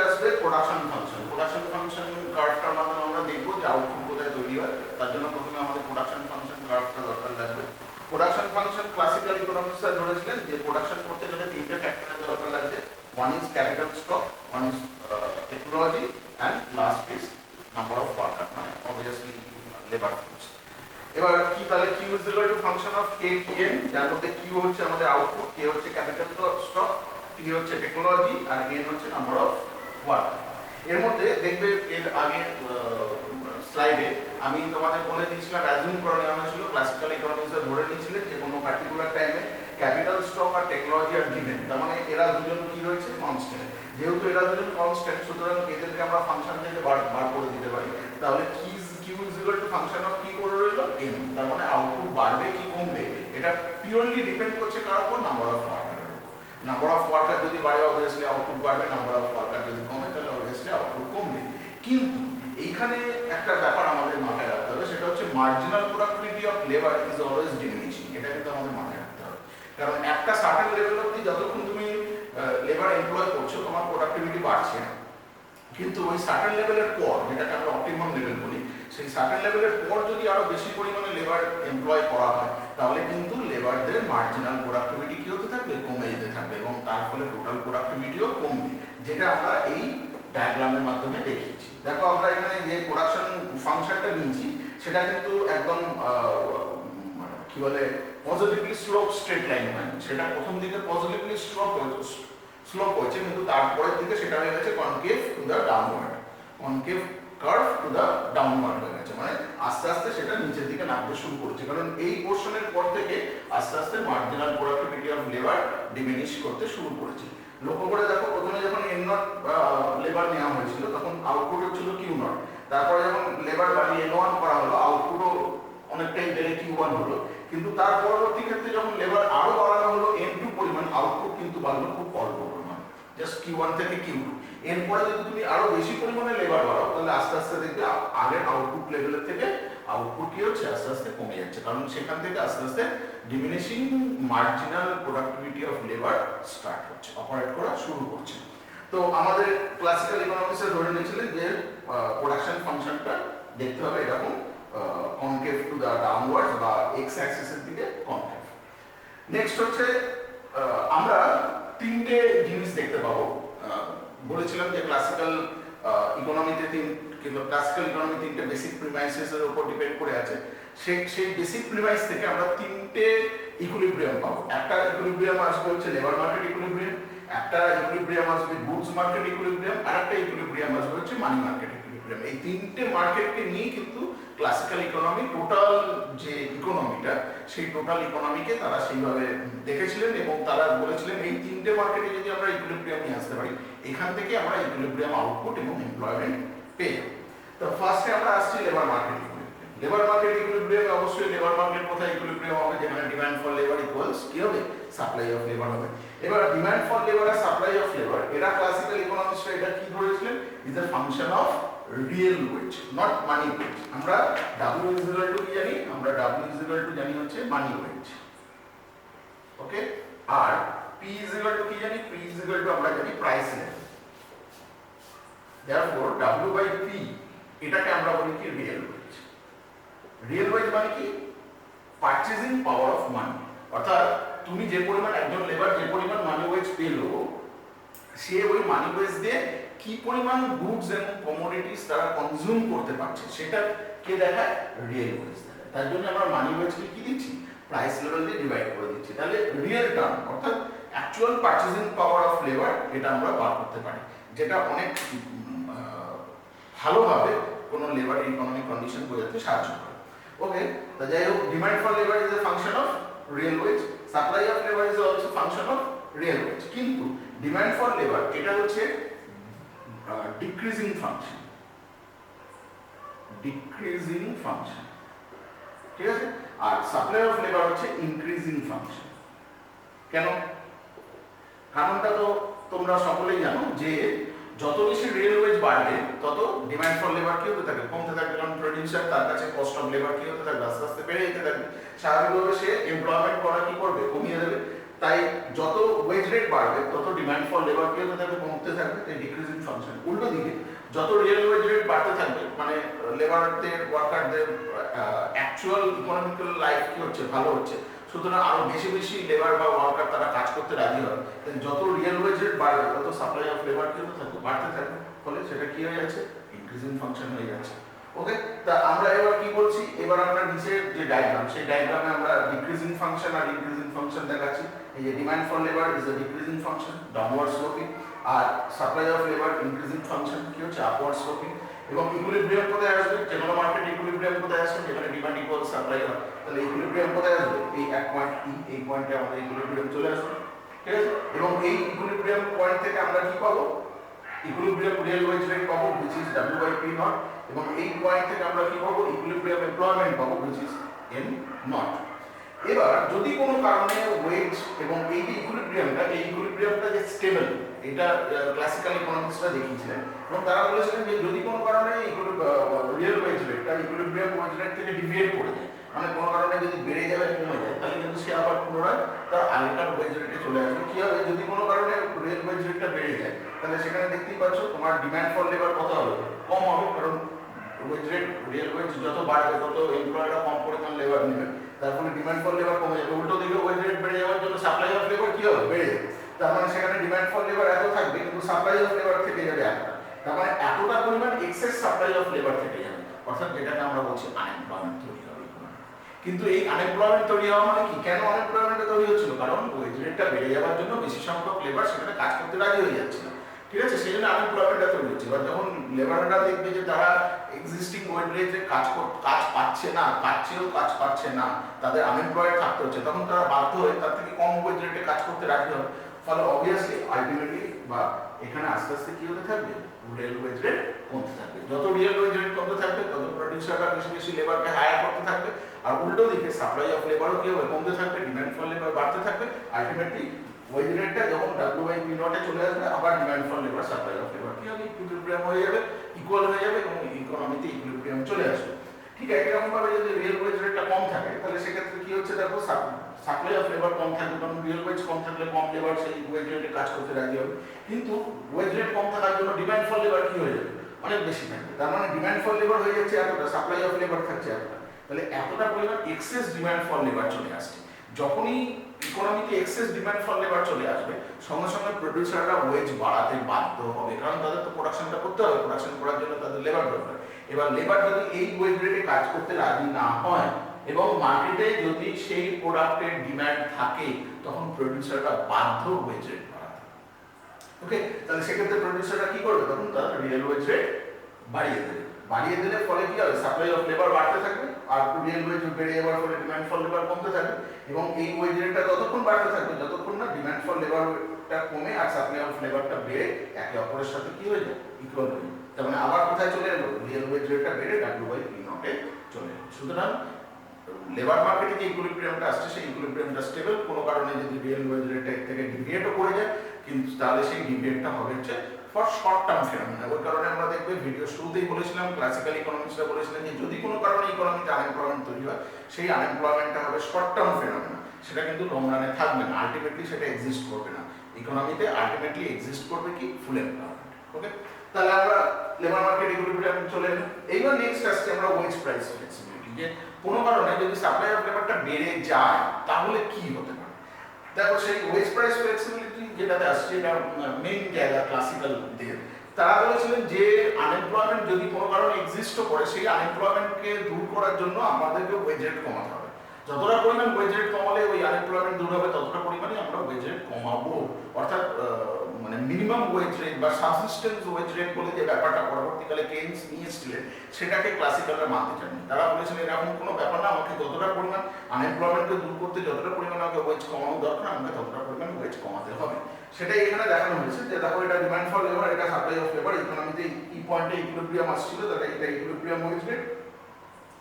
আসবে production function. Production function কার্ভটার মাধ্যমে আমরা দেখবো যে আউটপুট কোথায় তৈরি হয়। তার জন্য প্রথমে আমাদের প্রোডাকশন ফাংশন কার্ভটা দরকার লাগবে। প্রোডাকশন ফাংশন ক্লাসিক্যাল ইকোনমিক্সরা ধরেছিলেন যে প্রোডাকশন করতে গেলে তিনটে ফ্যাক্টরের দরকার লাগবে। One is capital stock, one is technology and last is number of worker, মানে অবভিয়াসলি লেবার ফোর্স। এবার কি তাহলে Q is equal to function of K T N, যার মধ্যে কিউ হচ্ছে আমাদের আউটপুট, কে হচ্ছে ক্যাপিটাল স্টক, টি হচ্ছে টেকনোলজি আর এন হচ্ছে নাম্বার অফ ওয়ার্কার। এর মধ্যে দেখবে এর আগে স্লাইডে আমি তোমাদের বলে দিয়েছিলাম, অ্যাজিউম করে নেওয়া হয়েছিল, ক্লাসিক্যাল ইকোনমিক্সে ধরে নিয়েছিলেন যে কোনো পার্টিকুলার টাইমে ক্যাপিটাল স্টক আর টেকনোলজি আর গিভেন, তার মানে এরা দুজন কি রয়েছে কনস্ট্যান্ট। যেহেতু এরা দুজন কনস্ট্যান্ট, সুতরাং এদেরকে আমরা ফাংশন থেকে বার করে দিতে পারি। তাহলে Q is equal to function of কি করে রইল এন, তার মানে আউটপুট বাড়বে কি কমবে এটা পিওরলি ডিপেন্ড করছে কার উপর, number of worker. Number of worker যদি বাড়ে অবভিয়াসলি আউটপুট বাড়বে, নাম্বার অফ ওয়ার্কার যদি কমে তাহলে অবভিয়াসলি আউটপুট কমবে। কিন্তু এইখানে একটা ব্যাপার আমাদের মাথায় রাখতে হবে, সেটা হচ্ছে marginal productivity of labour is always diminishing. এটা কিন্তু আমাদের মাথায় রাখতে হবে, কারণ একটা সার্টেন লেভেল অবধি যতক্ষণ তুমি লেবার এমপ্লয় করছো তোমার প্রোডাক্টিভিটি বাড়ছে, কিন্তু ওই সার্টেন লেভেলের পর, যেটাকে আমরা অপটিমাম লেভেল বলি, সেই সার্টেন লেভেলের পর যদি আরো বেশি পরিমাণে লেবার এমপ্লয় করা হয় তাহলে কিন্তু লেবারদের মার্জিনাল প্রোডাক্টিভিটি কি হতে থাকবে, কমে যেতে থাকবে, এবং তার ফলে টোটাল প্রোডাক্টিভিটিও কমবে, যেটা আমরা এই ডায়াগ্রামের মাধ্যমে দেখিয়েছি। দেখো আমরা এখানে যে প্রোডাকশন ফাংশনটা নিয়েছি সেটা কিন্তু একদম কি বলে পজিটিভলি স্লোপ স্ট্রেট লাইন হয়, সেটা প্রথম দিকে পজিটিভলি স্লোপ হয়েছে, কিন্তু তারপরের দিকে সেটা হয়ে গেছে concave to the downward, concave curve to the downward হয়ে গেছে, মানে আস্তে আস্তে সেটা নিচের দিকে নামতে শুরু করেছে, কারণ এই পোর্শনের পর থেকে আস্তে আস্তে marginal productivity of labour diminish করতে শুরু করেছে। লক্ষ্য করে দেখো, প্রথমে যখন এন নট লেবার নেওয়া হয়েছিল তখন আউটপুট হচ্ছিল কিউ নট, তারপরে যখন লেবার বাড়িয়ে এন ওয়ান করা হলো আউটপুটও অনেকটাই বেড়ে কিউ ওয়ান হলো, কিন্তু তার পরবর্তী ক্ষেত্রে যখন লেবার আরো বাড়ানো হলো এন টু পরিমাণ, আউটপুট কিন্তু বাড়লো খুব অল্প পরিমাণ, জাস্ট কিউ ওয়ান থেকে কিউ টু। এরপরে যদি তুমি আরো বেশি পরিমাণে লেবার বাড়াও তাহলে আস্তে আস্তে দেখবে আগের আউটপুট লেভেলের থেকে আউটপুট কি হচ্ছে আস্তে আস্তে কমে যাচ্ছে, কারণ সেখান থেকে আস্তে আস্তে diminishing marginal productivity of labour start হচ্ছে, অপারেট করা শুরু করছে। তো আমাদের ক্লাসিক্যাল ইকোনমিক্সে ধরে নিয়েছিলেন যে প্রোডাকশন ফাংশনটা দেখতে হবে এরকম কনকেভ টু দ্য ডাউনওয়ার্ডস বা এক্স অ্যাক্সিসের দিকে কনকেভ। নেক্সট হচ্ছে আমরা তিনটে জিনিস দেখতে পাবো। বলেছিলাম যে ক্লাসিক্যাল ইকোনমিতে ক্লাসিক্যাল ইকোনমি তিনটে বেসিক প্রিমাইসেসের উপর ডিপেন্ড করে আছে। সেই বেসিক প্রিমাইস থেকে আমরা তিনটে ইকুইলিব্রিয়াম পাবো। একটা ইকুইলিব্রিয়াম আসবে হচ্ছে লেবার মার্কেট ইকুইলিব্রিয়াম, একটা ইকুইলিব্রিয়াম আসবে গুডস মার্কেট ইকুইলিব্রিয়াম, আর একটা ইকুইলিব্রিয়াম আসবে হচ্ছে মানি মার্কেট ইকুইলিব্রিয়াম। এই তিনটে মার্কেটকে নিয়ে কিন্তু ক্লাসিক্যাল ইকোনমি টোটাল যে ইকোনমিটা, সেই টোটাল ইকোনমিকে তারা সেইভাবে দেখেছিলেন এবং তারা বলেছিলেন এই তিনটে মার্কেটে যদি আমরা ইকুইলিব্রিয়াম নিয়ে আসতে পারি এখান থেকে আমরা ইকুইলিব্রিয়াম আউটপুট এবং এমপ্লয়মেন্ট পেয়ে যাব। তো ফার্স্টে আমরা আসছি labour market equilibrium. Labour market ইকুইলিব্রিয়ামে অবশ্যই লেবার মার্কেট কোথায় ইকুইলিব্রিয়াম হবে, যেখানে ডিমান্ড ফর লেবার ইকুয়ালস কি হবে, সাপ্লাই অফ লেবার হবে। এবার ডিমান্ড ফর লেবার আর সাপ্লাই অফ লেবার, এরা ক্লাসিক্যাল ইকোনমিক্সরা এটা কি ধরেছিলেন, is a function of real wage, not money wage. আমরা W ইজ ইকুয়াল টু কি জানি, আমরা W ইজ ইকুয়াল টু জানি হচ্ছে মানি ওয়েজ, ওকে। আর P ইজ ইকুয়াল টু কি জানি, P ইজ ইকুয়াল টু আমরা জানি price level. therefore W by P এটাকে আমরা বলি কি রিয়েল ওয়েজ। রিয়েল ওয়েজ মানে কি, পারচেজিং পাওয়ার অফ মানি, অর্থাৎ তুমি যে পরিমাণ একজন লেবার যে পরিমাণ মানি ওয়েজ পেলো, সে ওই মানি ওয়েজ দিয়ে কি পরিমাণ গুডস এবং কমোডিটিস তারা কনজিউম করতে পারছে সেটা কে দেখায়, রিয়েল ওয়েজ দেখায়। তার জন্য আমরা মানি ওয়েজকে কি দিচ্ছি, প্রাইস লেভেল দিয়ে ডিভাইড করে দিচ্ছি, তাহলে রিয়েল টার্ম অর্থাৎ actual purchasing power of labour এটা আমরা বার করতে পারি, যেটা অনেক ভালোভাবে কোনো লেবার ইকোনমিক কন্ডিশন বোঝাতে সাহায্য করে, ওকে। তো যাই হোক, demand for labour is a function of real wage, supply of labour is also function of real wage, কিন্তু ডিমান্ড ফর লেবার এটা হচ্ছে ডিক্রিজিং ফাংশন, ডিক্রিজিং ফাংশন, ঠিক আছে। আর সাপ্লাই অফ লেবার হচ্ছে ইনক্রিজিং ফাংশন। কেন, কারণটা তো তোমরা সকলেই জানো যে যত বেশি রিয়েল ওয়েজ বাড়বে তত ডিমান্ড ফর লেবার কি হতে থাকে, কমতে থাকবে, কারণ প্রোডিউসার তার কাছে কস্ট অফ লেবার কি হতে থাকবে, আস্তে আস্তে বেড়ে যেতে থাকবে। স্বাভাবিকভাবে সে এমপ্লয়মেন্ট করা কি করবে, কমিয়ে দেবে। তাই যত ওয়েজ রেট বাড়বে তত ডিমান্ড ফর লেবার কি হতে থাকবে, কমতে থাকবে, তাই ডিক্রিজিং ফাংশন। উল্টো দিকে যত রিয়েল ওয়েজ রেট বাড়তে থাকবে, মানে লেবারদের ওয়ার্কারদের অ্যাকচুয়াল ইকোনমিক্যাল লাইফ কি হচ্ছে, ভালো হচ্ছে, সুতরাং আরো বেশি বেশি লেবার বা ওয়ার্কার তারা কাজ করতে রাজি হবে। যত রিয়েল ওয়েজ রেট বাড়বে তত সাপ্লাই অফ লেবার কি হতে থাকবে, বাড়তে থাকবে, ফলে সেটা কি হয়ে যাচ্ছে, ইনক্রিজিং ফাংশন হয়ে যাচ্ছে। ওকে, তা আমরা এবার কি বলছি, এবার আমরা নিচের যে ডায়াগ্রাম, সেই ডায়াগ্রামে আমরা ডিক্রিজিং ফাংশন আর ইনক্রিজিং ফাংশন দেখাচ্ছি। এই যে demand for labour is a decreasing function, downward sloping, আর supply of labour increasing function কি হচ্ছে, আপওয়ার্ড স্লোপিং। এবং ইকুইলিব্রিয়াম কোথায় আসবে, যে কোনো মার্কেট ইকুইলিব্রিয়াম কোথায় আসবে, যেখানে ডিমান্ড ইকুয়াল সাপ্লাই হয়, তাহলে ইকুইলিব্রিয়াম কোথায় আসবে, এই এক পয়েন্ট ই, এই পয়েন্টে আমাদের ইকুইলিব্রিয়াম চলে আসবে, ঠিক আছে। এবং এই ইকুইলিব্রিয়াম পয়েন্ট থেকে আমরা কি পাবো, ইকুইলিব্রিয়াম রিয়েল ওয়েজ রেট পাবো which is W/P naught, এবং এই পয়েন্ট থেকে আমরা কি পাবো, ইকুইলিব্রিয়াম এমপ্লয়মেন্ট পাবো which is M naught। এবার যদি কোনো কারণে ওয়েজ এবং এই যে ইকুইলিব্রিয়ামটা যে স্টেবল, এটা ক্লাসিক্যাল ইকোনমিক্সরা দেখিয়েছিলেন, এবং তারা বলেছিলেন যে যদি কোনো কারণে রিয়েল ওয়েজ রেটটা ইকুইলিব্রিয়াম ওয়েজ রেট থেকে ডিভিয়েট করে যায়, মানে কোনো কারণে যদি বেড়ে যাবে, কমে যায়, তাহলে কিন্তু সে আবার পুনরায় তার আগেকার ওয়েজ রেটে চলে আসবে। কি হবে, যদি কোনো কারণে রিয়েল ওয়েজ রেটটা বেড়ে যায়, তাহলে সেখানে দেখতেই পাচ্ছ তোমার ডিমান্ড ফর লেবার কত হবে, কম হবে, কারণ ওয়েজ রেট, রিয়েল ওয়েজ যত বাড়বে তত এমপ্লয়াররা কম পরিমাণ লেবার নেবে, তার ফলে ডিমান্ড ফর লেবার কমে যাবে। উল্টো দিকে ওয়েজ রেট বেড়ে যাওয়ার জন্য সাপ্লাই অফ লেবার কি হবে, বেড়ে যাবে, তার মানে সেখানে ডিমান্ড ফর লেবার এত থাকবে, কিন্তু সাপ্লাই অফ লেবার থেকে যাবে এতটা, তার মানে এতটা পরিমাণ এক্সেস সাপ্লাই অফ লেবার থেকে যাবে, অর্থাৎ যেটাকে আমরা বলছি আনএমপ্লয়মেন্ট তৈরি হবে। কিন্তু এই আনএমপ্লয়মেন্ট তৈরি হওয়া মানে কি, কেন আনএমপ্লয়মেন্ট তৈরি হচ্ছিল, কারণ ওয়েজ রেটটা বেড়ে যাওয়ার জন্য বেশি সংখ্যক লেবার সেখানে কাজ করতে রাজি হয়ে যাচ্ছে না, ঠিক আছে, সেই জন্য আনএমপ্লয়মেন্টটা তৈরি হচ্ছে। এবার যখন লেবাররা দেখবে যে তারা এক্সিস্টিং ওয়েজ রেটে কাজ পাচ্ছে না, কাজ পাচ্ছে না, তাদের আনএমপ্লয়েড থাকতে হচ্ছে, তখন তারা বাধ্য হয়ে তার থেকে কম ওয়েজ রেটে কাজ করতে রাজি হবে, ফলে অবভিয়াসলি আলটিমেটলি বা এখানে আস্তে আস্তে কি হতে থাকবে, রিয়েল ওয়েজ রেট কমতে থাকবে। যত রিয়েল ওয়েজ রেট কমতে থাকবে তত প্রোডিউসাররা বেশি বেশি লেবারকে হায়ার করতে থাকবে, আর উল্টো দিকে সাপ্লাই অফ লেবারও কি হবে, কমতে থাকবে, ডিমান্ড ফর লেবার বাড়তে থাকবে। আলটিমেটলি ওয়েজ রেটটা যখন W/P naught এ চলে আসবে, আবার demand for labour, supply of labour কি হবে, ইকুইলিব্রিয়াম হয়ে যাবে, ইকুয়াল হয়ে যাবে, এবং ইকোনমিতে ইকুইলিব্রিয়াম চলে আসবে। ঠিক একই রকম ভাবে যদি রিয়েল ওয়েজ রেটটা কম থাকে, তাহলে সেক্ষেত্রে কি হচ্ছে, দেখো সাপ্লাই অফ লেবার কম থাকবে, কারণ রিয়েল ওয়েজ কম থাকলে কম লেবার সেই ওয়েজ রেটে কাজ করতে রাজি হবে, কিন্তু ওয়েজ রেট কম থাকার জন্য ডিমান্ড ফর লেবার কি হয়ে যাবে, অনেক বেশি থাকবে, তার মানে ডিমান্ড ফর লেবার হয়ে যাচ্ছে এতটা, সাপ্লাই অফ লেবার থাকছে এতটা, তাহলে এতটা পরিমাণ এক্সেস ডিমান্ড ফর লেবার চলে আসছে। যখনই ইকোনমিতে এক্সেস ডিমান্ড ফর লেবার চলে আসবে, সঙ্গে সঙ্গে প্রোডিউসাররা ওয়েজ বাড়াতে বাধ্য হবে, কারণ তাদের তো প্রোডাকশনটা করতে হবে, প্রোডাকশন করার জন্য তাদের লেবার দরকার। এবার লেবার যদি এই ওয়েজ রেটে কাজ করতে রাজি না হয়, এবং মার্কেটে যদি সেই প্রোডাক্টের ডিমান্ড থাকে, তখন প্রোডিউসাররা বাধ্য ওয়েজ রেট বাড়াতে। ওকে, তাহলে সেক্ষেত্রে প্রোডিউসাররা কি করবে, তখন তারা রিয়েল ওয়েজ রেট বাড়িয়ে দিলে ফলে কি হবে, সাপ্লাই অফ লেবার বাড়তে থাকবে, আর রিয়েল ওয়েজ বেড়ে যাওয়ার ফলে ডিমান্ড ফর লেবার কমতে থাকবে, এবং এই ওয়েজ রেটটা ততক্ষণ বাড়তে থাকবে যতক্ষণ না ডিমান্ড ফর লেবারটা কমে আর সাপ্লাই অফ লেবারটা বেড়ে একে অপরের সাথে কি হয়ে যায়, ইকুয়াল হয়ে যায়। তার মানে আবার কোথায় চলে এলো, রিয়েল ওয়েজ রেটটা বেড়ে W/P naught এ চলে এলো। সুতরাং লেবার মার্কেটে যে ইকুইলিব্রিয়ামটা আসছে, সেই ইকুইলিব্রিয়ামটা স্টেবল, কোনো কারণে যদি রিয়েল ওয়েজ রেট থেকে ডিভিয়েটও করে যায়, কিন্তু তাহলে সেই ডিভিয়েটটা হবে হচ্ছে ফর শর্ট টার্ম ফেনোমেনা। ওই কারণে আমরা দেখবে ভিডিও শুরুতেই বলেছিলাম, ক্লাসিক্যাল ইকোনমিক্সরা বলেছিলেন যে যদি কোনো কারণে ইকোনমিতে আনএমপ্লয়মেন্ট তৈরি হয়, সেই আনএমপ্লয়মেন্টটা হবে শর্ট টার্ম ফেনোমেনা, সেটা কিন্তু লং রানে থাকবে না, আলটিমেটলি সেটা এক্সিস্ট করবে না। ইকোনমিতে আলটিমেটলি এক্সিস্ট করবে কি, ফুল এমপ্লয়মেন্ট। ওকে, তাহলে আমরা লেবার মার্কেট ইকুইলিব্রিয়াম চলে এলো। এইবার নেক্সট আসছে আমরা ওয়েজ প্রাইস ফ্লেক্সিবিলিটি, যে কোনো কারণে যদি সাপ্লাই অফ লেবারটা বেড়ে যায় তাহলে কি হতে পারে। দেখো সেই ওয়েজ প্রাইস ফ্লেক্সিবিলিটি যেটাতে আসছে, এটা মেইন জায়গা ক্লাসিক্যাল দিয়ে, তারা বলেছিলেন যে আনএমপ্লয়মেন্ট যদি কোনো কারণে এক্সিস্টও করে, সেই আনএমপ্লয়মেন্টকে দূর করার জন্য আমাদেরকে ওয়েজ রেট কমাতে হবে। যতটা পরিমাণ ওয়েজ রেট কমালে ওই আনএমপ্লয়মেন্ট দূর হবে, ততটা পরিমাণে আমরা ওয়েজ রেট কমাবো। অর্থাৎ মানে মিনিমাম ওয়েজ রেট বা সাবসিস্টেন্স ওয়েজ রেট বলে যে ব্যাপারটা পরবর্তীকালে কেইন্স নিয়ে এসেছিলেন, সেটাকে ক্লাসিক্যালরা মানতে চাননি। তারা বলেছিলেন এরকম কোনো ব্যাপার না, আমাকে যতটা পরিমাণ আনএমপ্লয়মেন্টকে দূর করতে যতটা পরিমাণ আমাকে ওয়েজ কমানো দরকার, আমাকে ততটা পরিমাণ ওয়েজ কমাতে হবে। সেটাই এখানে দেখানো হয়েছে, যে দেখো এটা ডিমান্ড ফর লেবার, এটা সাপ্লাই অফ লেবার, ইকোনমিতে ই পয়েন্টে ইকুইলিব্রিয়াম আসছিল, তাহলে এটা ইকুইলিব্রিয়াম ওয়েজ রেট,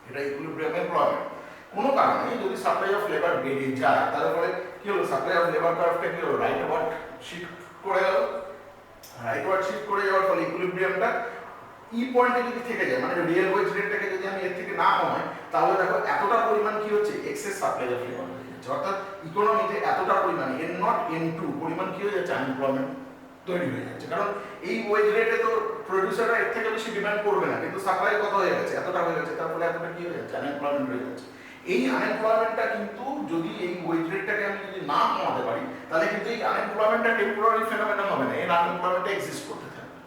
এটা ইকুইলিব্রিয়াম এমপ্লয়মেন্ট। কোনো কারণে যদি সাপ্লাই অফ লেবার বেড়ে যায়, তারপরে কি হলো, সাপ্লাই অফ লেবার কার্ভটা কি হলো, রাইটওয়ার্ড শিফট করে গেল, রাইটওয়ার্ড শিফট করে যাওয়ার ফলে ইকুইলিব্রিয়ামটা ই পয়েন্টে যদি থেকে যায়, মানে রিয়েল ওয়েজ রেটটাকে যদি আমি এর থেকে না কমাই, তাহলে দেখো এতটা পরিমাণ কি হচ্ছে, এক্সেস সাপ্লাই অফ লেবার হয়ে যায়। যাচ্ছে, অর্থাৎ ইকোনমিতে এতটা পরিমাণ N0 N2 পরিমাণ কি হয়ে যাচ্ছে, আনএমপ্লয়মেন্ট তৈরি হয়ে যাচ্ছে। কারণ এই ওয়েজ রেটে তো প্রডিউসাররা এর থেকে বেশি ডিমান্ড করবে না, কিন্তু সাপ্লাই কত হয়ে গেছে, এতটা হয়ে গেছে, তার ফলে এতটা কি হয়ে যাচ্ছে, আনএমপ্লয়মেন্ট হয়ে যাচ্ছে। এই আনএমপ্লয়মেন্টটা কিন্তু যদি এই ওয়েজ রেটটাকে আমি যদি না কমাতে পারি, তাহলে কিন্তু এই আনএমপ্লয়মেন্টটা টেম্পোরারি ফেনোমেনন হবে না, এই আনএমপ্লয়মেন্টটা এক্সিস্ট করতে থাকবে।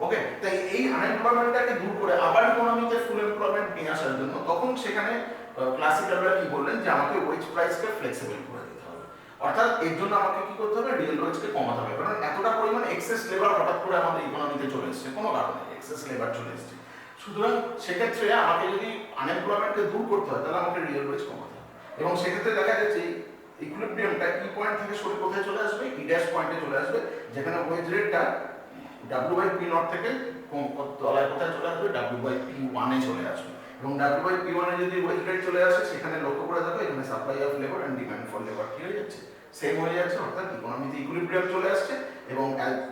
ওকে, তাই এই আনএমপ্লয়মেন্টটাকে দূর করে আবার ইকোনমিতে ফুল এমপ্লয়মেন্ট নিয়ে আসার জন্য তখন সেখানে ক্লাসিক্যালরা কি বললেন যে আমাকে ওয়েজ প্রাইসকে ফ্লেক্সিবল করে দিতে হবে, অর্থাৎ এর জন্য আমাকে কি করতে হবে, রিয়েল ওয়েজকে কমাতে হবে। কারণ এতটা পরিমাণ এক্সেস লেবার হঠাৎ করে আমাদের ইকোনমিতে চলে এসেছে, কোনো কারণে এক্সেস লেবার চলে এসেছে। সুতরাং সেক্ষেত্রে আমাকে যদি আনএমপ্লয়মেন্টকে দূর করতে হয়, তাহলে আমাকে রিয়েল ওয়েজ কমাতে হবে। এবং সেক্ষেত্রে দেখা যাচ্ছে ইকুইলিব্রিয়ামটা ই পয়েন্ট থেকে সরে কোথায় চলে আসবে, ই ড্যাশ পয়েন্টে চলে আসবে, যেখানে ওয়েজ রেটটা W/P0 থেকে তলায় কোথায় চলে আসবে, W/P1 এ চলে আসবে। এবং W/P1 এ যদি ওয়েজ রেট চলে আসে, সেখানে লক্ষ্য করে দেখো এখানে supply of labour and demand for labour কি হয়ে যাচ্ছে, সেম হয়ে যাচ্ছে, অর্থাৎ ইকোনমিতে ইকুইলিব্রিয়াম চলে আসছে এবং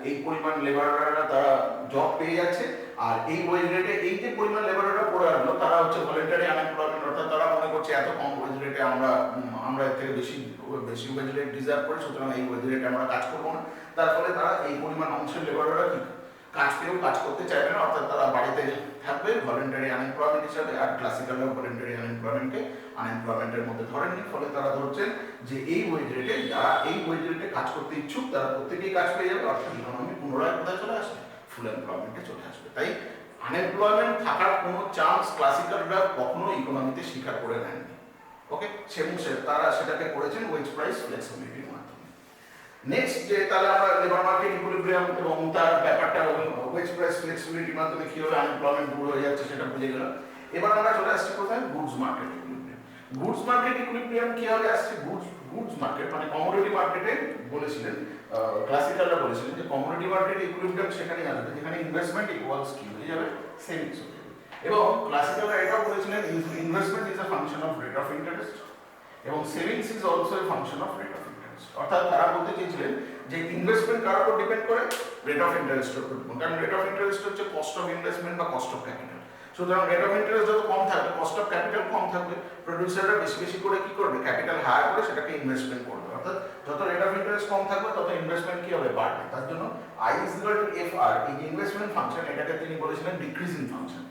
এই পরিমাণ লেবাররা তারা জব পেয়ে যাচ্ছে। আর এই ওয়েজ রেটে এই যে পরিমাণ লেবাররা পড়ে আসলো, তারা হচ্ছে ভলান্টারি আনএমপ্লয়মেন্ট, অর্থাৎ তারা মনে করছে এত কম ওয়েজ রেটে আমরা এর থেকে বেশি ওয়েজ রেট ডিজার্ভ করি, সুতরাং এই ওয়েজ রেটে আমরা কাজ করবো না। তার ফলে তারা এই পরিমাণ অংশের লেবাররা কি কাজ পেয়েও কাজ করতে চাইবে না, অর্থাৎ তারা বাড়িতে থাকবে ভলান্টারি আনএমপ্লয়মেন্ট হিসাবে। আর ক্লাসিক্যাল ভলান্টারি আনএমপ্লয়মেন্টকে আনএমপ্লয়মেন্টের মধ্যে ধরেননি, ফলে তারা ধরছেন যে এই ওয়েজ রেটে যারা এই ওয়েজ রেটে কাজ করতে ইচ্ছুক তারা প্রত্যেকেই কাজ পেয়ে যাবে, অর্থাৎ ইকোনমি পুনরায় কোথায় চলে আসবে, ফুল এমপ্লয়মেন্টে চলে আসবে। তাই আনএমপ্লয়মেন্ট থাকার কোনো চান্স ক্লাসিক্যালরা কখনো ইকোনমিতে স্বীকার করে নেননি। ওকে, তারা সেটাকে করেছেন ওয়েজ প্রাইস ফ্লেক্সিবিলিটির মাধ্যমে। নেক্সট যে তাহলে আমরা লেবার মার্কেট ইকুইলিব্রিয়াম এবং তার ব্যাপারটা ওয়েজ প্রাইস ফ্লেক্সিবিলিটির মাধ্যমে কিভাবে আনএমপ্লয়মেন্ট দূর হয়ে যাচ্ছে সেটা বুঝে গেলাম। এবার আমরা চলে আসছি কোথায়, goods market equilibrium. Goods market equilibrium কিভাবে আসছে, গুডস মার্কেট মানে কমোডিটি মার্কেটে বলেছিলেন ক্লাসিক্যালরা বলেছিলেন যে কমোডিটি মার্কেট ইকুইলিব্রিয়াম সেখানেই আসবে যেখানে ইনভেস্টমেন্ট ইকুয়ালস কি হয়ে যাবে, সেভিংস হয়ে যাবে। এবং ক্লাসিক্যালরা এটাও বলেছিলেন investment is a function of rate of interest এবং savings is also a function of rate of interest. অর্থাৎ তারা বলতে চেয়েছিলেন যে ইনভেস্টমেন্ট কার উপর ডিপেন্ড করে, রেট অফ ইন্টারেস্টের উপর, কারণ রেট অফ ইন্টারেস্ট হচ্ছে কস্ট অফ ইনভেস্টমেন্ট বা কস্ট অফ ক্যাপিটাল। সুতরাং রেট অফ ইন্টারেস্ট যত কম থাকবে, কস্ট অফ ক্যাপিটাল কম থাকবে, প্রডিউসাররা বেশি বেশি করে কি করবে, ক্যাপিটাল হায়ার করে সেটাকে ইনভেস্টমেন্ট করবে। অর্থাৎ যত রেট অফ ইন্টারেস্ট কম থাকবে তত ইনভেস্টমেন্ট কি হবে, বাড়বে। তার জন্য I=FR এই ইনভেস্টমেন্ট ফাংশন, এটাকে তিনি বলেছিলেন ডিক্রিজিং ফাংশন।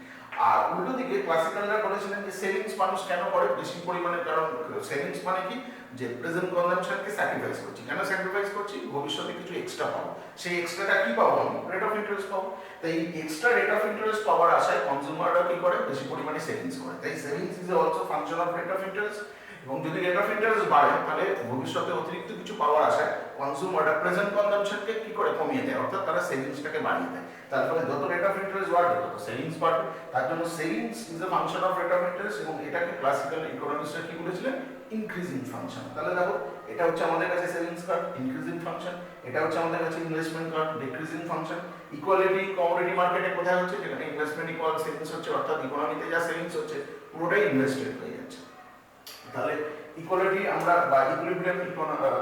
আর উল্টো দিকে ক্লাসিক্যালরা বলেছিলেন যে সেভিংস মানুষ কেন করে বেশি পরিমাণে, কারণ সেভিংস মানে কি, যে প্রেজেন্ট কনজাম্পশনকে স্যাক্রিফাইস করছি। কেন স্যাক্রিফাইস করছি, ভবিষ্যতে কিছু এক্সট্রা পাবো, সেই এক্সট্রাটা কি পাবো, আমি রেট অফ ইন্টারেস্ট পাবো। তাই এই এক্সট্রা রেট অফ ইন্টারেস্ট পাওয়ার আশায় কনজিউমাররা কি করে, বেশি পরিমাণে সেভিংস করে। তাই savings is also function of rate of interest. এবং যদি রেট অফ ইন্টারেস্ট বাড়ে, তাহলে ভবিষ্যতে অতিরিক্ত কিছু পাওয়ার আশায় কনজিউমাররা প্রেজেন্ট কনজাম্পশনকে কি করে, কমিয়ে দেয়, অর্থাৎ তারা সেভিংসটাকে বাড়িয়ে দেয়। তার ফলে যত রেট অফ ইন্টারেস্ট বাড়বে তত সেভিংস বাড়বে। তার জন্য savings is a function of rate of interest এবং এটাকে ক্লাসিক্যাল ইকোনমিস্টরা কি বলেছিলেন, ইনক্রিজিং ফাংশন। তাহলে দেখো এটা হচ্ছে আমাদের কাছে সেভিংস কার্ড, ইনক্রিজিং ফাংশন, এটা হচ্ছে আমাদের কাছে investment card, decreasing function. Equality commodity মার্কেটে কোথায় হচ্ছে, যেখানে ইনভেস্টমেন্ট ইকুয়াল সেভিংস হচ্ছে, অর্থাৎ ইকোনমিতে যা সেভিংস হচ্ছে পুরোটাই ইনভেস্টেড হয়ে যাচ্ছে। তাহলে ইকুয়ালিটি আমরা বা ইকুইলিব্রিয়াম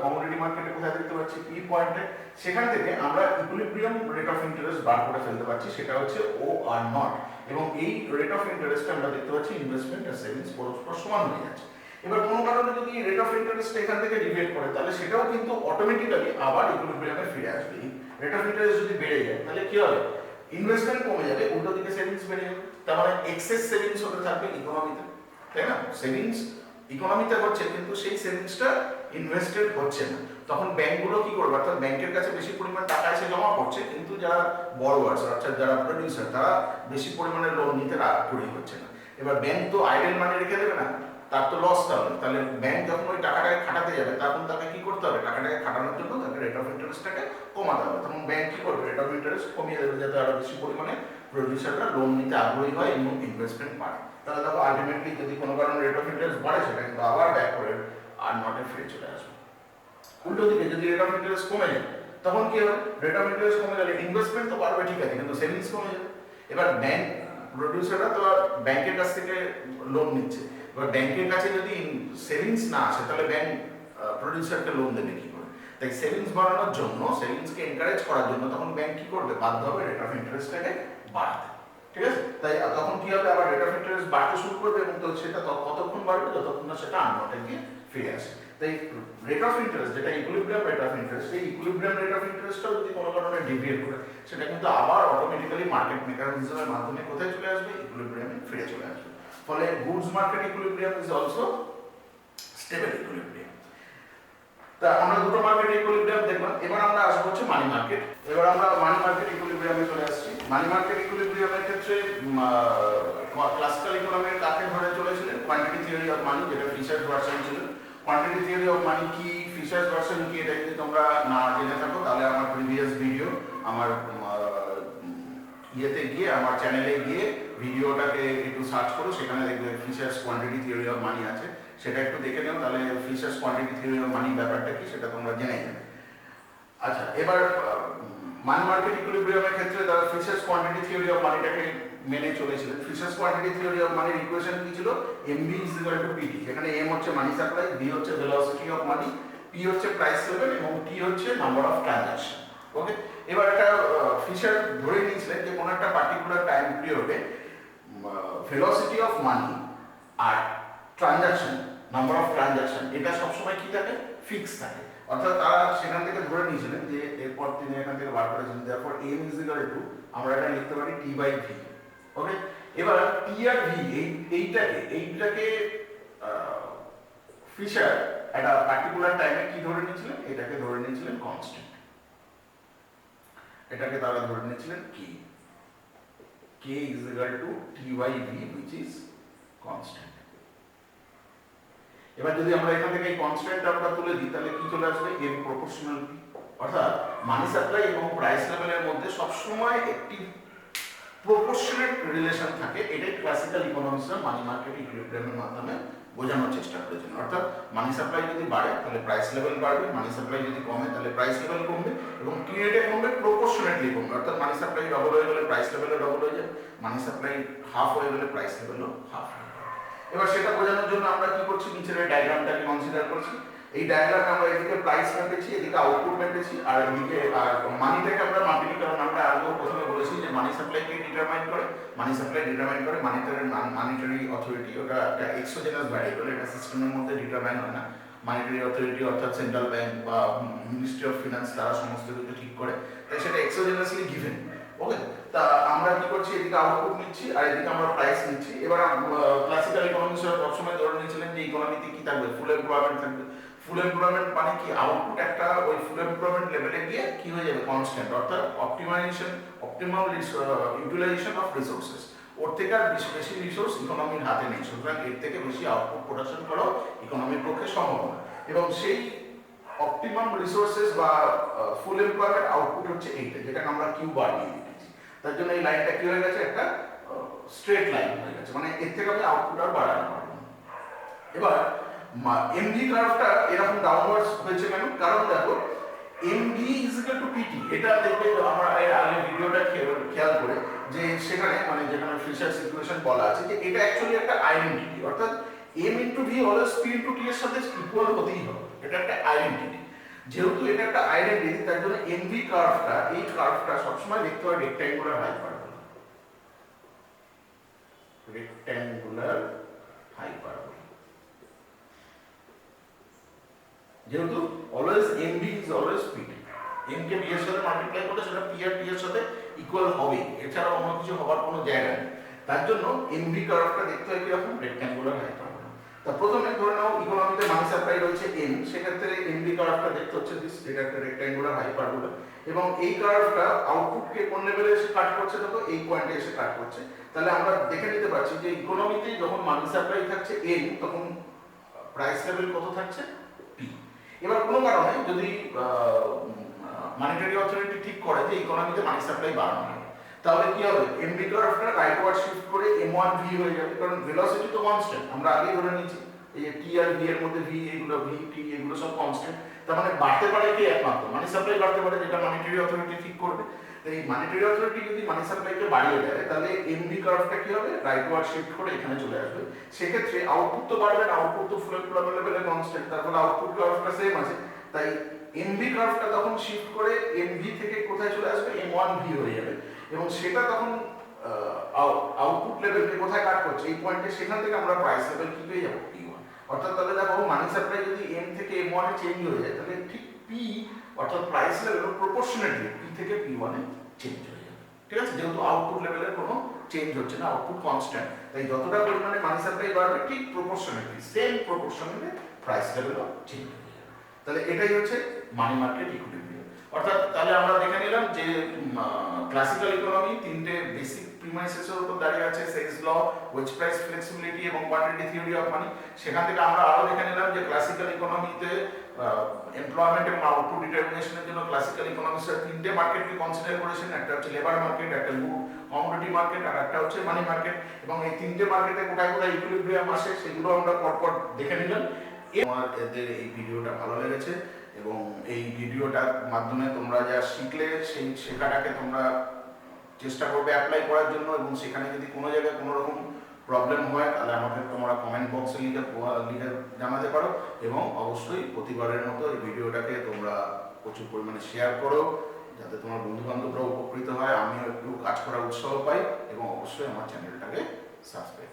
কমোডিটি মার্কেটে কোথায় দেখতে পাচ্ছি, ই পয়েন্টে। সেখান থেকে আমরা ইকুইলিব্রিয়াম রেট অফ ইন্টারেস্ট বার করে ফেলতে পারছি, সেটা হচ্ছে OR0। এবং এই রেট অফ ইন্টারেস্টে আমরা দেখতে পাচ্ছি ইনভেস্টমেন্ট আর সেভিংস পরস্পর সমান হয়ে যাচ্ছে। এবার কোনো কারণে যদি রেট অফ ইন্টারেস্ট এখান থেকে ডিভিয়েট করে, তাহলে সেটাও কিন্তু অটোমেটিক্যালি আবার ইকুইলিব্রিয়ামে ফিরে আসবে। রেট অফ ইন্টারেস্ট যদি বেড়ে যায়, তাহলে কি হবে, ইনভেস্টমেন্ট কমে যাবে, উল্টো দিকে সেভিংস বেড়ে যাবে। তার মানে এক্সেস সেভিংস হতে থাকবে ইকোনমিতে, তাই না? সেভিংস ইকোনমিতে হচ্ছে কিন্তু সেই সেভিংসটা ইনভেস্টেড হচ্ছে না। তখন ব্যাংকগুলো কি করবে, অর্থাৎ ব্যাংকের কাছে বেশি পরিমাণ টাকা এসে জমা পড়ছে, কিন্তু যারা বড়োয়ার্স অর্থাৎ যারা প্রডিউসার তারা বেশি পরিমাণে লোন নিতে আগ্রহী হচ্ছে না। এবার ব্যাংক তো আইডেল মানি রেখে দেবে না, তার তো লসটা হবে। তাহলে ব্যাংক যখন ওই টাকাটাকে খাটাতে যাবে, তখন তাকে কি করতে হবে, টাকাটাকে খাটানোর জন্য তাকে রেট অফ ইন্টারেস্টটাকে কমাতে হবে। তখন ব্যাংক কি করবে, রেট অফ ইন্টারেস্ট কমিয়ে দেবে, যাতে আরো বেশি পরিমাণে প্রডিউসাররা লোন নিতে আগ্রহী হয় এবং ইনভেস্টমেন্ট বাড়ে। তাহলে দেখো আলটিমেটলি যদি কোনো কারণে রেট অফ ইন্টারেস্ট বাড়ে, সেটা কিন্তু আবার ব্যাক করে R0 এ ফিরে চলে আসবে। উল্টো দিকে যদি রেট অফ ইন্টারেস্ট কমে যায়, তখন কি হবে, রেট অফ ইন্টারেস্ট কমে গেলে ইনভেস্টমেন্ট তো বাড়বে ঠিক আছে, কিন্তু সেভিংস কমে যাবে। এবার ব্যাংক প্রডিউসাররা তো ব্যাংকের কাছ থেকে লোন নিচ্ছে, এবার ব্যাংকের কাছে যদি সেভিংস না আসে, তাহলে ব্যাংক প্রডিউসারকে লোন দেবে কি করে? তাই সেভিংস বাড়ানোর জন্য, সেভিংসকে এনকারেজ করার জন্য তখন ব্যাংক কি করবে, বাধ্য হবে রেট অফ ইন্টারেস্টটাকে বাড়াতে। ঠিক আছে? তাই তখন কি হবে, আবার রেট অফ ইন্টারেস্ট বাড়তে শুরু করবে এবং তো সেটা কতক্ষণ বাড়বে, যতক্ষণ না সেটা R0 এ গিয়ে ফিরে আসে। তাই রেট অফ ইন্টারেস্ট যেটা ইকুইলিব্রিয়াম রেট অফ ইন্টারেস্ট, সেই ইকুইলিব্রিয়াম রেট অফ ইন্টারেস্টটাও যদি কোনো কারণে ডেভিয়েট করে, সেটা কিন্তু আবার অটোমেটিক্যালি মার্কেট মেকানিজমের মাধ্যমে কোথায় চলে আসবে, ইকুইলিব্রিয়ামে ফিরে চলে আসবে। ফলে goods market equilibrium is also stable equilibrium. তা আমরা দুটো মার্কেট ইকুইলিব্রিয়াম দেখলাম। এবার আমরা আসবো হচ্ছে মানি মার্কেট। এবার আমরা মানি মার্কেট ইকুইলিব্রিয়ামে চলে আসছি। মানি মার্কেট ইকুইলিব্রিয়ামের ক্ষেত্রে ক্লাসিক্যাল ইকোনমির কাকে ধরে চলেছিলেন, কোয়ান্টিটি থিওরি অফ মানি, যেটা ফিশার্স ভার্সন ছিল। কোয়ান্টিটি থিওরি অফ মানি কি, ফিশার্স ভার্সন কি, এটা যদি তোমরা না জেনে থাকো তাহলে আমার প্রিভিয়াস ভিডিও আমার ইয়েতে গিয়ে, আমার চ্যানেলে গিয়ে ভিডিওটাকে একটু সার্চ করো, সেখানে দেখবে fishers quantity theory of money আছে, সেটা একটু দেখে নাও, তাহলে fishers quantity theory of money ব্যাপারটা কি সেটা তোমরা জেনে যাবে। আচ্ছা, এবার মানি মার্কেট ইকুইলিব্রিয়ামের ক্ষেত্রে তারা ফিশার্স কোয়ান্টিটি থিওরি অফ মানিটাকে মেনে চলেছিলেন। ফিশার্স কোয়ান্টিটি থিওরি অফ মানির ইকুয়েশন কি ছিল, MV is equal to PT, যেখানে এম হচ্ছে মানি সাপ্লাই, বি হচ্ছে ভেলোসিটি অফ মানি, পি হচ্ছে প্রাইস লেভেল এবং টি হচ্ছে নাম্বার অফ ট্রানজাকশন। ওকে, এবার একটা ফিশার ধরে নিয়েছিলেন যে কোনো একটা পার্টিকুলার টাইম পিরিয়ডে ভেলোসিটি অফ মানি আর ট্রানজাকশন, নাম্বার অফ ট্রানজাকশন, এটা সবসময় কি থাকে, ফিক্স থাকে। অর্থাৎ তারা সেখান থেকে ধরে নিয়েছিলেন যে এরপর তিনি এখান থেকে বার করেছিলেন, তারপর এম ইজ ইকুয়াল টু আমরা এটা লিখতে পারি টি বাই ভি। ওকে, এবার টি আর ভি এইটাকে ফিশার একটা পার্টিকুলার টাইমে কি ধরে নিয়েছিলেন, এটাকে ধরে নিয়েছিলেন কনস্ট্যান্ট। এটাকে তারা ধরে নিয়েছিলেন কি, k is equal to t by v which is constant। এবার যদি আমরা এখান থেকে এই কনস্ট্যান্ট টার্মটা তুলে দিই তাহলে কি চলে আসবে, m প্রপোর্শনাল p। অর্থাৎ মানি সাপ্লাই এবং প্রাইস লেভেলের মধ্যে সবসময় একটি প্রপোর্শনেট রিলেশন থাকে। এটাই ক্লাসিক্যাল ইকোনমিক্সরা মানি মার্কেট ইকুইলিব্রিয়ামের মাধ্যমে বোঝানোর চেষ্টা করেছেন। অর্থাৎ মানি সাপ্লাই যদি বাড়ে তাহলে প্রাইস লেভেল বাড়বে, মানি সাপ্লাই যদি কমে তাহলে প্রাইস লেভেল কমবে, এবং কি রেটে কমবে, প্রপোর্শনেটলি কমবে। অর্থাৎ মানি সাপ্লাই ডবল হয়ে গেলে প্রাইস লেভেলও ডবল হয়ে যাবে, মানি সাপ্লাই হাফ হয়ে গেলে প্রাইস লেভেলও হাফ হয়ে যাবে। এবার সেটা বোঝানোর জন্য আমরা কি করছি, নিচের এই ডায়াগ্রামটাকে কনসিডার করছি। এই ডায়াগ্রামে আমরা এদিকে প্রাইস মেপেছি, এদিকে আউটপুট মেপেছি, আর এদিকে মানিটাকে আমরা মাপিনি, কারণ আমরা আগেও প্রথমে বলেছি যে মানি সাপ্লাইকে ডিটারমাইন করে, মানি সাপ্লাই ডিটারমাইন করে মানিটারি অথরিটি। ওটা একটা এক্সোজেনাস ভ্যারিয়েবল, এটা সিস্টেমের মধ্যে ডিটারমাইন হয় না। মানিটারি অথরিটি অর্থাৎ সেন্ট্রাল ব্যাংক বা মিনিস্ট্রি অফ ফিনান্স তারা সমস্ত কিছু ঠিক করে, তাই সেটা এক্সোজেনাসলি গিভেন। ওকে, তা আমরা কি করছি, এদিকে আউটপুট নিচ্ছি আর এদিকে আমরা প্রাইস নিচ্ছি। এবার ক্লাসিক্যাল ইকোনমিক্সরা সবসময় ধরে নিয়েছিলেন যে ইকোনমিতে কি থাকবে, ফুল এমপ্লয়মেন্ট থাকবে। ফুল এমপ্লয়মেন্ট মানে কি, আউটপুট একটা ওই ফুল এমপ্লয়মেন্ট লেভেলে গিয়ে কি হয়ে যাবে, কনস্ট্যান্ট, অর্থাৎ অপটিমাল ইউটিলাইজেশন অফ রিসোর্সেস। ওর থেকে আর বেশি রিসোর্স ইকোনমির হাতে নেই, সুতরাং এর থেকে বেশি আউটপুট প্রোডাকশন করাও ইকোনমির পক্ষে সম্ভব না। এবং সেই অপটিমাম রিসোর্সেস বা ফুল এমপ্লয়মেন্ট আউটপুট হচ্ছে এইটা, যেটাকে আমরা কিউ বার দিয়ে দিয়েছি। তার জন্য এই লাইনটা কি হয়ে গেছে, একটা স্ট্রেট লাইন হয়ে গেছে, মানে এর থেকে আমি আউটপুট আর বাড়াতে পারবো না। এবার এমডি কার্ভটা এরকম ডাউনওয়ার্ডস হয়েছে কেন, কারণ দেখো MD is equal to PT, এটা দেখবে আমরা এর আগে ভিডিওটা খেয়াল করে যে সেখানে মানে যেখানে ফিশার্স ইকুয়েশন বলা আছে যে এটা অ্যাকচুয়ালি একটা আইডেন্টিটি। অর্থাৎ M into V always P into T এর সাথে ইকুয়াল হতেই হবে, এটা একটা আইডেন্টিটি। যেহেতু এটা একটা আইডেন্টিটি, তার জন্য এমভি কার্ভটা, এই কার্ভটা সবসময় দেখতে হয় রেক্ট্যাঙ্গুলার হাইপারবোলা, রেক্ট্যাঙ্গুলার হাইপারবোলা। যেহেতু always MV is always PT, M কে বি এর সাথে মাল্টিপ্লাই করলে সেটা পি আর টি এর সাথে ইকুয়াল হবে, এছাড়া অন্য কিছু হবার কোনো জায়গা নেই। তার জন্য এমভি কার্ভটা দেখতে হয় কিরকম, রেক্ট্যাঙ্গুলার হাইপারবোলা। তা প্রথমে ধরে নাও ইকোনমিতে মানি সাপ্লাই রয়েছে এম, সেক্ষেত্রে এমভি কার্ভটা দেখতে হচ্ছে দিস, এটা একটা রেক্ট্যাঙ্গুলার হাইপারবোলা, এবং এই কার্ভটা আউটপুটকে কোন লেভেলে এসে কাট করছে, দেখো এই পয়েন্টে এসে কাট করছে। তাহলে আমরা দেখে নিতে পারছি যে ইকোনমিতে যখন মানি সাপ্লাই থাকছে এম, তখন প্রাইস লেভেল কত থাকছে, পি। এবার কোনো কারণে যদি মনিটারি অথরিটি ঠিক করে যে ইকোনমিতে মানি সাপ্লাই বাড়ানো হবে, তাহলে কি হবে, এমভি কার্ভটা রাইটওয়ার্ড শিফট করে m1 v হয়ে যাবে, কারণ ভেলোসিটি তো কনস্ট্যান্ট, আমরা আগেই ধরে নিয়েছি এই টি আর ভি এর মধ্যে ভি, এগুলো ভি টি এগুলো সব কনস্ট্যান্ট। তার মানে বাড়তে পারে কি, একমাত্র মানি সাপ্লাই বাড়তে পারে, যেটা মনিটারি অথরিটি ঠিক করবে। এই মনিটারি অথরিটি যদি মানি সাপ্লাইকে বাড়িয়ে দেয় তাহলে এমভি কার্ভটা কি হবে, রাইটওয়ার্ড শিফট করে এখানে চলে আসবে। সেক্ষেত্রে আউটপুট তো বাড়বে না, আউটপুট তো ফুল এমপ্লয়মেন্ট লেভেলে কনস্ট্যান্ট, তার ফলে আউটপুট কার্ভটা সেম আছে। তাই এমভি কার্ভটা তখন শিফট করে এমভি থেকে কোথায় চলে আসবে, m1 v হয়ে যাবে, এবং সেটা তখন আউটপুট লেভেলকে কোথায় কাট করছে, এই পয়েন্টে, সেখান থেকে আমরা প্রাইস লেভেল কি পেয়ে যাবো, p1। অর্থাৎ তাহলে দেখো মানি সাপ্লাই যদি এম থেকে এম ওয়ানে চেঞ্জ হয়ে যায় তাহলে ঠিক পি অর্থাৎ প্রাইস লেভেল প্রপোর্শনেটলি পি থেকে পি ওয়ানে চেঞ্জ হয়ে যাবে। ঠিক আছে, যেহেতু আউটপুট লেভেলের কোনো চেঞ্জ হচ্ছে না, আউটপুট কনস্ট্যান্ট, তাই যতটা পরিমাণে মানি সাপ্লাই বাড়বে ঠিক প্রপোর্শনেটলি সেম প্রপোর্শনেটলি প্রাইস লেভেলও চেঞ্জ হয়ে যাবে। তাহলে এটাই হচ্ছে মানি মার্কেট ইকুইলিব্রিয়াম। অর্থাৎ তাহলে আমরা দেখে নিলাম যে ক্লাসিক্যাল ইকোনমি তিনটে বেসিক প্রিমাইসেসের উপর দাঁড়িয়ে আছে, সেলস ল, ওয়েজ প্রাইস ফ্লেক্সিবিলিটি এবং কোয়ান্টিটি থিওরি অফ মানি। সেখান থেকে আমরা আরো দেখে নিলাম যে ক্লাসিক্যাল ইকোনমিতে এমপ্লয়মেন্ট এবং আউটপুট ডিটারমিনেশনের জন্য ক্লাসিক্যাল ইকোনমিক্সের তিনটে মার্কেটকে কনসিডার করেছেন, একটা হচ্ছে লেবার মার্কেট, একটা কমোডিটি মার্কেট, আর একটা হচ্ছে মানি মার্কেট। এবং এই তিনটে মার্কেটে কোথায় কোথায় ইকুইলিব্রিয়াম আসে সেগুলো আমরা পরপর দেখে নিলাম। আমার এদের এই ভিডিওটা ভালো লেগেছে এবং এই ভিডিওটার মাধ্যমে তোমরা যা শিখলে সেই শেখাটাকে তোমরা চেষ্টা করবে অ্যাপ্লাই করার জন্য, এবং সেখানে যদি কোনো জায়গায় কোনো রকম প্রবলেম হয় তাহলে আমাকে তোমরা কমেন্ট বক্সে লিখে জানাতে পারো। এবং অবশ্যই প্রতিবারের মতো এই ভিডিওটাকে তোমরা প্রচুর পরিমাণে শেয়ার করো যাতে তোমার বন্ধু বান্ধবরা উপকৃত হয়, আমিও একটু কাজ করার উৎসাহ পাই, এবং অবশ্যই আমার চ্যানেলটাকে সাবস্ক্রাইব